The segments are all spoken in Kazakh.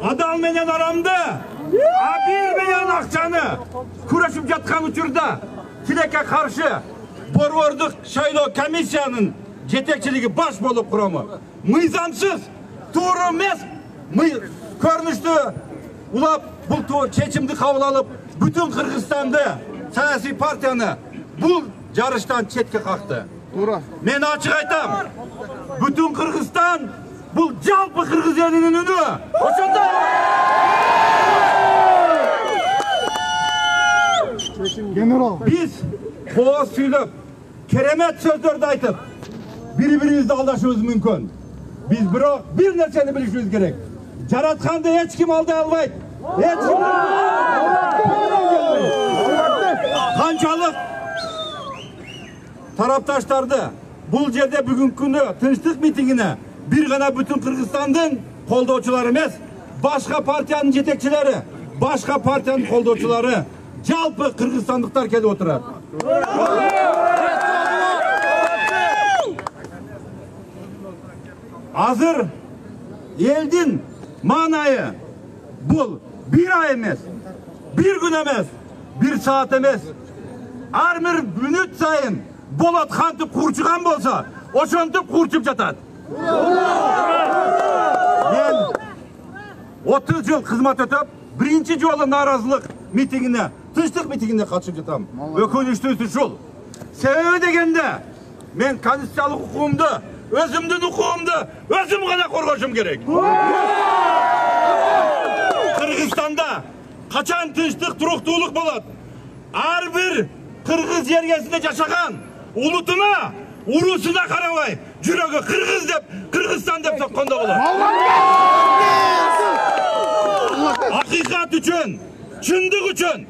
Adal menen aramdı, abir menen akçanı kurashib жатқан учурда Tilek'e karşı Borvorduk Şayloo komissiyanın yetekçiligi baş bolup kuramı. Mıyzamsız, tuğru emas, körünüştü ulap bu çeçimdi kabul alıp bütün Kırgızstan'da siyasi partiyаны bu yarıştan çetke kalktı. Men açık aytam. Bütün Kırgızstan bu jalpı Kırgız elinin önü. Oşonda. Biz boğaz süylüp, keremet sözlerde aytıp, birbirimizi aldaşımız mümkün. Biz bir nerseni bilişimiz gerek. Jaratkandı hiç kim aldı almaydı. Hiç kim kançalık taraftaşlardı. Bu yerde bugün günü Tinçlik mitingine bir gana bütün Kırgızstan'ın koldoçuları emas, başka partiyanın yetekçileri, başka partiyanın koldoçuları, jalpı Kırgızstanlıklar kelip oturar. Hazır eldin manayı bul bir ay emas, bir gün emas, bir saat emas. Her bir minut sayın Bolat kantip kurçugan bolsa, oşontip kurçup jatat. Men 30 yıl hizmet etip, birinci jolu narazılık mitingine, Tinçlik mitingine katışıp jatam. Ökünüştüsü şul. Sebebi degende, men konstitusiялык hukukumdu, özümdün hukukumdu, özüm gana korgoşum gerek. Kırgızstanda kaçan tinçlik, turuktuluk bolat. Her bir Kırgız yergesinde yaşagan ulutuna, urusuna karamay, jürögü Kırgız dep, Kırgızstan dep sokkonda bolat. Hakikat üçün, çındık üçün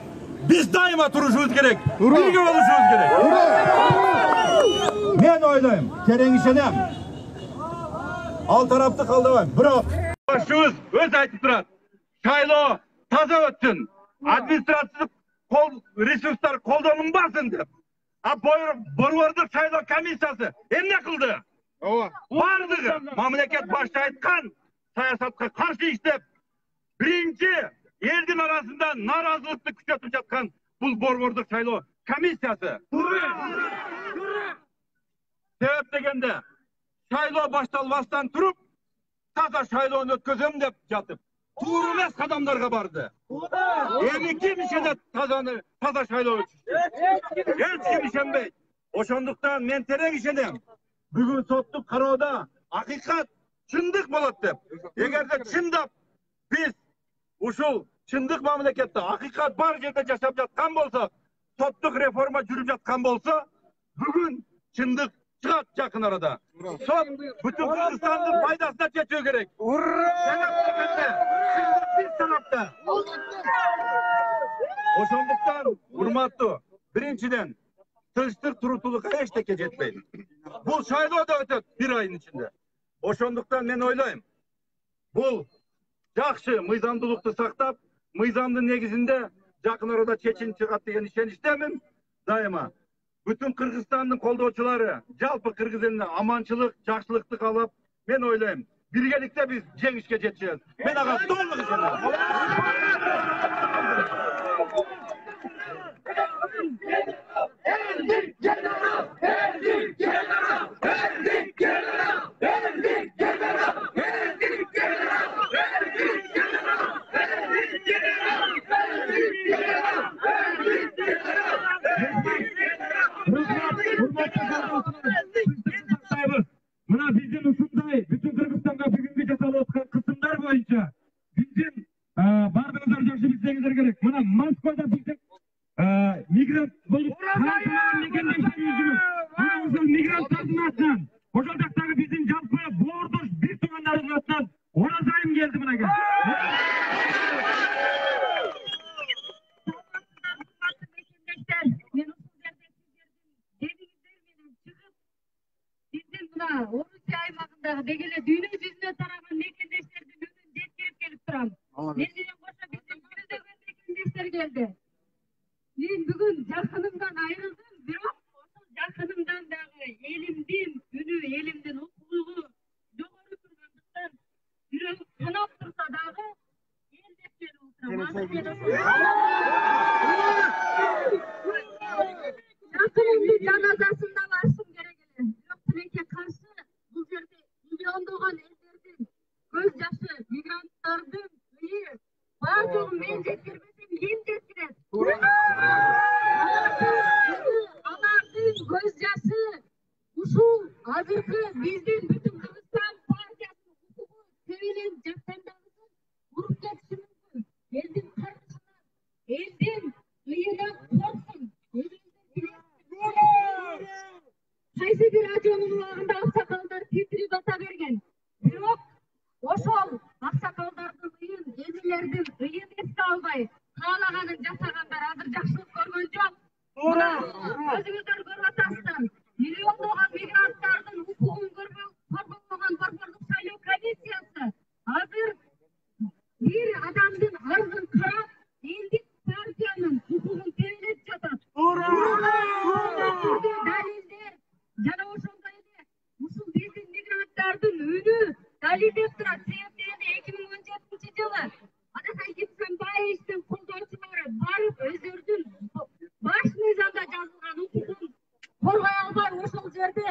biz daima turuşumuz gerek. Birge oluşumuz gerek. Men oylayım, tereň işenem. Al tarafta kaldımayım. Bırak. Başımız öz aytıp durat. Şayloo taza ötsün. Administratif resurslar koldanılmasın dep. Borvorduk Şayloo komissiyası emne kıldı? Bardığı mamleket başta aytkan sayasatka karşı işlep birinci eldin arasında narazılıkты küçötüp жатқан бұл Borvorduk Şayloo komissiyası. Sebep degende Şayloo baştalbastan turup taza Şayloonu ötközem dep jatıp tuğru emas kadamlarga bardı. Emi kim işede taza Şayloo ötküzdü? Hiç kim işenbeydi. Oşonduktan men tereň işenem. Bugün sotluk karoda hakikat çındık bolat dep. Egerde çındap biz uşul çındık mamlekette hakikat bar yerde yaşap жатқан bolsak, sotluk reforma jürüp жатқан bolsa, bugün çındık çıkat yakın arada. Sot bütün Kırgızstan'ın faydasına çekiyor gerek. Bir tarafta. Oşonduktan hurmatlı. Birinciden Tinçlik turutulukka hiç teke jetpeydi. Bu Şayloo da ötet bir ayın içinde. Oşonduktan men oylayım. Bu jakşı mыйзамдуулукту сактап, mыйзамдын негизинде жакын арада чечим чыгат деген ишеничтемин. Daima bütün Kırgızstan'ın koldoçuları, jalpı Kırgız eline amançılık, jakşılıkты kalap, men oylayım. Birgelikte biz jеңишке жетeceğiz. Men ağa to'liq ishonaman. Mına bizim ушундай bütün Kırgızstan'da bugünkü жасалып аткан kısımlar boyunca bizim bardığınızlar жақсы bilsеңizdер керек. Mına Moskvada bizim migrant bolup migrant tazminatынан, ошол жактагы bizim жалпы бордош bir тугандарыбыз атынан Оразайым келди мына kel. Orusya aymağındагы дегеле дүйнө жүзүнө тараган мекендештердин үнүн жеткирип келип турам. Мен менен кошо биздин жүздөгөн мекендештер келди. Мен бүгүн жакынымдан айрылдым, бирок ошол жакынымдан дагы элимдин үнү, элимдин укугу жогору тургандыктан жүрөгүм канап турса дагы Yakınımda janazasında varsın gerekli. Yok tilekке karşı bu yerde milyondoğan ellerden göz yaşı, migrantlardan iyi. Var yoğun men жеткирбесем ем жеткирет. Алардын göz yaşı ушул азыркы биздин бүтүн Кыргызстан партиясынын укугу тебелен жактандагысын уруп кетиши мүмкүн. Элдин каргышынан, элдин ыйынан корксун. Кайсы бир радионун убагында аксакалдар титирип ата берген. Бирок ошол аксакалдардын ыйын, эжелердин ыйын эске албай, каалаганын жасагандар азыр жакшылык көргөн жок. Өзүңүздөр көрүп атасыздар. Миллиондогон мигранттардын укугун коргобогон Борбордук шайлоо комиссиясы азыр бир адамдын арызын карап, элдик партиянын укугун тебелеп жатат. Далилдер жана ошондой эле ушул биздин мигранттардын үнү далилдеп турат. Себеп дегенде 2017-жылы Адакай Кимсанбаевдин колдоочулары барып өздөрүнүн баш мыйзамда жазылган укугун коргой албай ошол жерде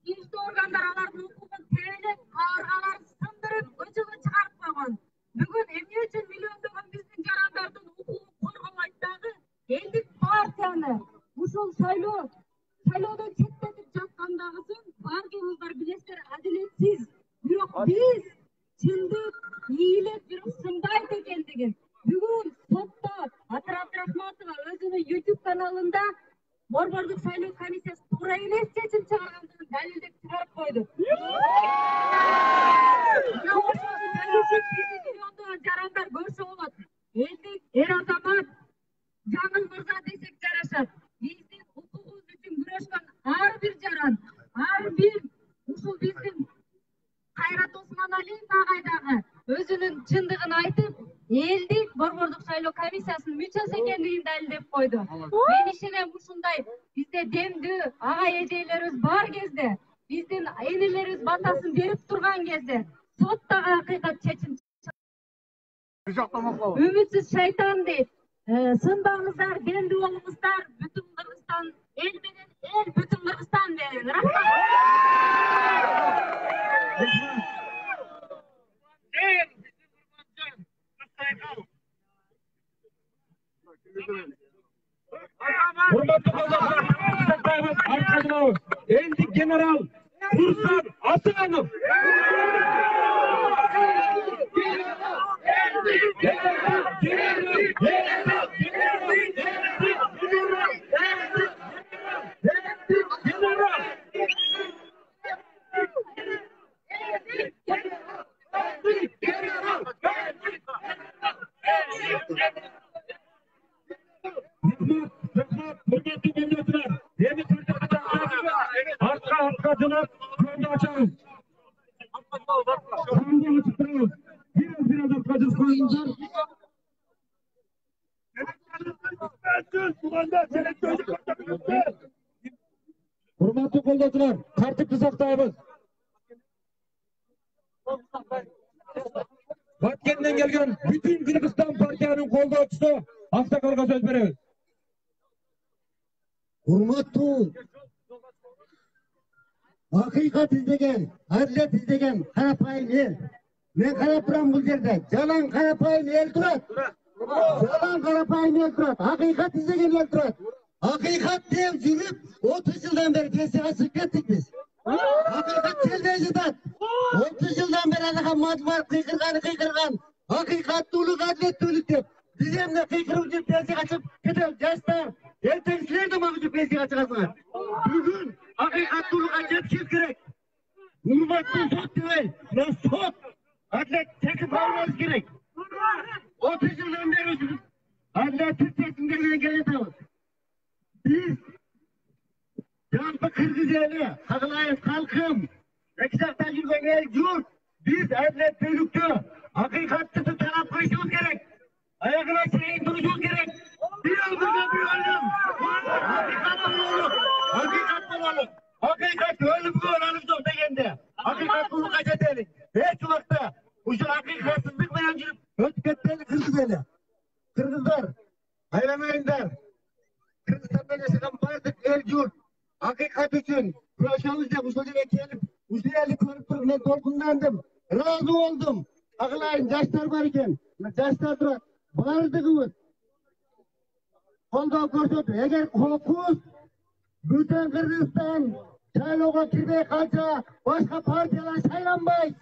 тийиштүү органдар алардын укугун тебелеп, кааргаларды сындырып, көчөгө чыгарып койгон. Бүгүн эмне үчүн миллиондогон биздин жарандардын укугун коргобойт дагы элдик партияны ушул шайлоодон четтетип жаткандагысын баарыңыздар билесиздер, адилетсиз. Бирок биз чындык, ийгилик бирок сынбайт экендигин бүгүн сотто Атыр Абдрахматова өзүнүн YouTube каналында Борбордук шайлоо комиссиясы туура эмес чечим чыгаргандыгын далилдеп чыгарып койду. Биздин миллиондогон жарандар көрсө болот. Элдик эр азамат Жаңыл мырза десек жарашат. Биздин укугубуз үчүн күрөшкөн ар бир жаран, ар бир ушул биздин Кайрат Осмоналиев агай дагы өзүнүн чындыгын айтып, элдик Борбордук шайлоо комиссиясынын мүчөсү экендигин далилдеп койду. Мен ишенем ушундай бизде демдүү агай эжелерибиз бар кезде, биздин энелерибиз батасын берип турган кезде сот дагы акыйкат чечим. Үмүтсүз шайтан дейт. Сынбаңыздар, демдүү болуңуздар, бүтүн Кыргызстан эл менен эл, бүтүн Кыргызстан менен. Рахмат. Элдик генерал Нурсан Асанов. Hurmatli qo'ldoshlar, tartibni saqlaymiz. Batkendan kelgan bütün Kırgızstan partiyanın qo'ldoshchisi Aftakalga so'z beramiz. Hurmatli haqiqat izlеген, adalet izlеген qarapayım el. Men qarab turam bu yerda. Jalan qarapayım el turat. Jalan qarapayım el turat. Haqiqat izlegen el turat. Haqiqat deb yurib 30 yıldan beri pensiyaga chiqib ketdik biz. Haqiqat kelmey жатат. 30 yıldan beri anaqa matbuot qiyqirgan. Haqiqat to'liq adalet to'liq deb. Biz endi qiyqirib yurib pensiyaga chiqib ketamiz. Yoshlar, ertaga sizlar da mana shu pensiyaga chiqasizlar. Bugun haqiqat to'liq yetkiz kerak. Hurmatli sot debay, men sot adalet tekib olmamiz kerak. 30 yıldan beri adalet Türkiye'sinden geletamiz. Biz Jampi Kırgız eli, Kagılayız halkım, Ekşak'tan yürgen el yurt, biz adalet bölüktü, hakikatçı taraf koyuşumuz gerek, ayakına şeyin duruşumuz gerek, bir öldürme bir ölüm, hakikat olalım, hakikat ölüm olalım çok degende, hakikat bunu kaç edelim, hiç vakta, uşul hakikatsızlık meyyancılık, ötük etmeli Kırgız eli. Ағайындар, Kırgızistan'dan yaşayan bardık el yurt, hakikat için kuruşamız деп ушул жерге келип, ушул элди көрүп туруп мен толкунданdım, разы болдum. Агылайын жаштар бар экен, жаштар турат, бардыгыбыз колдоо көрсөтүп, эгер кокус бүтүн Кыргызстан шайлоого кирбей калса, башка партиялар шайланбайт.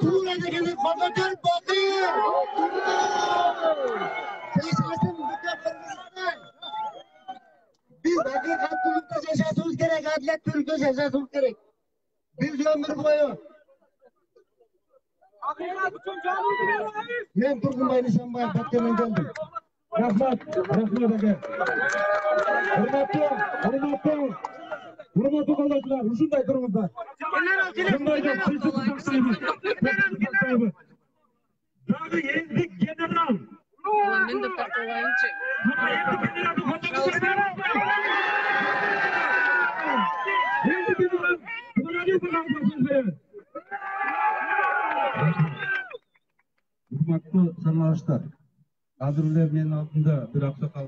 Туура дегенди колдотор Бакир. Жашасын бүтүн Кыргызстан. Biz hakikatlilikte yaşasımız gerek, adaletlülükte yaşasımız gerek. Biz ömür boyu. Ben Turgunbay Nişanbay, Batken'den geldim. Rahmat ege. Hurmatlı koldaşlar, ушундай durumda. Dağı yendik general. Ben de parçalayınca. Hurmatlı sanatçılar, hazırlar menin altında bir aksakal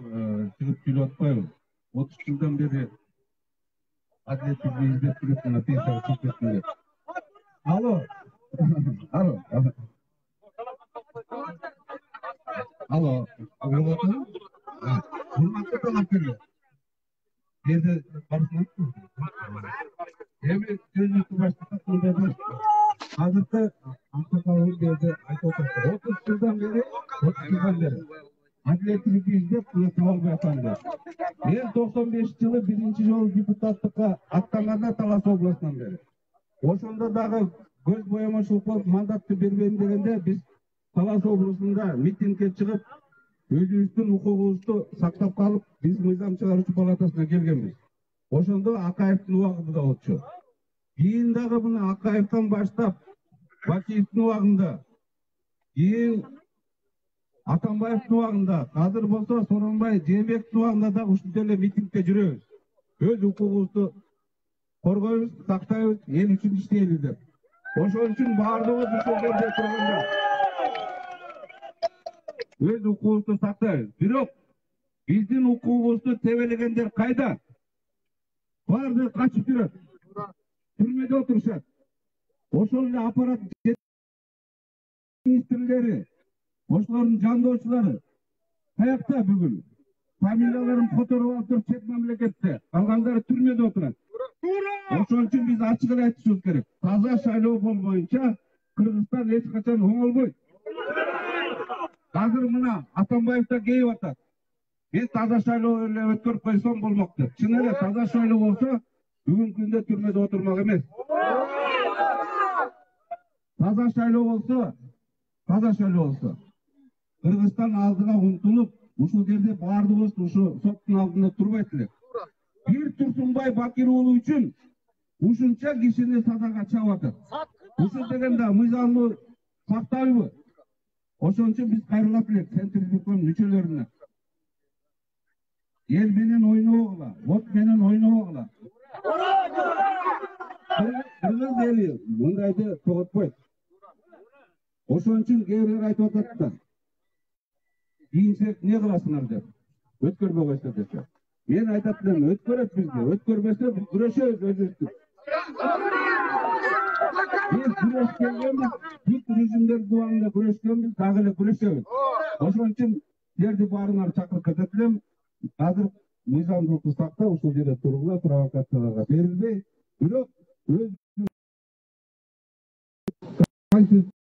çıkıp gülüp atmayalım. 30 yıldan beri adaletsiz bir hizmet sürüsüne pensiya çekmesinde. Alo. Alo. Alo. Hurmatlı sanatçılar. Yerde barışmak mı? Hemen sözlükü başlıkta hazırda Aksakal'ın yerde aytıyorlar. 30 yıldan beri adaletsiz bir hizmet sürüsüne yapanlar. Ben 95 yılı birinci yol депутаттыққа аттанғанда Талас облысынан бері. Ошондо дагы көз боямашылык болуп мандатты бербейм дегенде биз Талас облусунда митингге чыгып, өзүбүздүн укугубузду сактап калып, биз мыйзам чыгаруучу палатасына келгенбиз. Ошондо Акаевдин убагында болчу. Кийин дагы мына Акаевден баштап Бакиевдин убагында, кийин Атамбаевдин убагында, азыр болсо Сооронбай Жээнбековдун убагында дагы ушунча эле митингге жүрөбүз. Өз укугубузду коргойбуз, сактайбыз, эл үчүн иштейбиз деп. Ошон үчүн баардыгыбыз ушул жерде турганда өз укугубузду сактайбыз. Бирок биздин укугубузду тебелегендер кайда? Баардыгы качып жүрөт. Түрмөдө отурушат. Ошол эле аппарат министрлери, ошолордун жандоочулары каякта бүгүн? Фамилияларын которуп алып туруп чет мамлекетте, калгандары түрмөдө отурат. Ошон үчүн биз ачык эле айтышыбыз керек. Таза шайлоо болбоюнча Кыргызстан эч качан оңолбойт. Азыр мына Атамбаев да кейип атат. Мен таза шайлоо эле өткөрүп койсом болмок деп. Чын эле таза шайлоо болсо бүгүнкү күндө түрмөдө отурмак эмес. Таза шайлоо болсо Кыргызстан алдыга умтулуп, ушул жерде баардыгыбыз ушу соттун алдында турбайт элек. Бир Турсунбай Бакир уулу үчүн ушунча кишини сазага чаап атат. Ушул дегенде мыйзамды сактайбы? Ошон үчүн биз кайрылат элек Центрдин мүчөлөрүнө. Эл менен ойнобогула, от менен ойнобогула. Кыргыз эли мындайды тоготпойт. Ошон үчүн кээ бирлер айтып атат да. Кийинчерээк эмне кыласыңар деп. Өткөрбөй койсо десе. Мен айтат элем, өткөрөт бизди, өткөрбөсө биз күрөшөбүз өзүбүз. Биз күрөшкөнбүз, бүт режимдердин убагында күрөшкөнбүз, дагы эле күрөшөбүз. Ошон үчүн силерди баарыңарды чакырып кетет элем. Азыр мыйзамдуулукту сактап, ушул жерде тургула, провокацияларга берилбей, бирок өз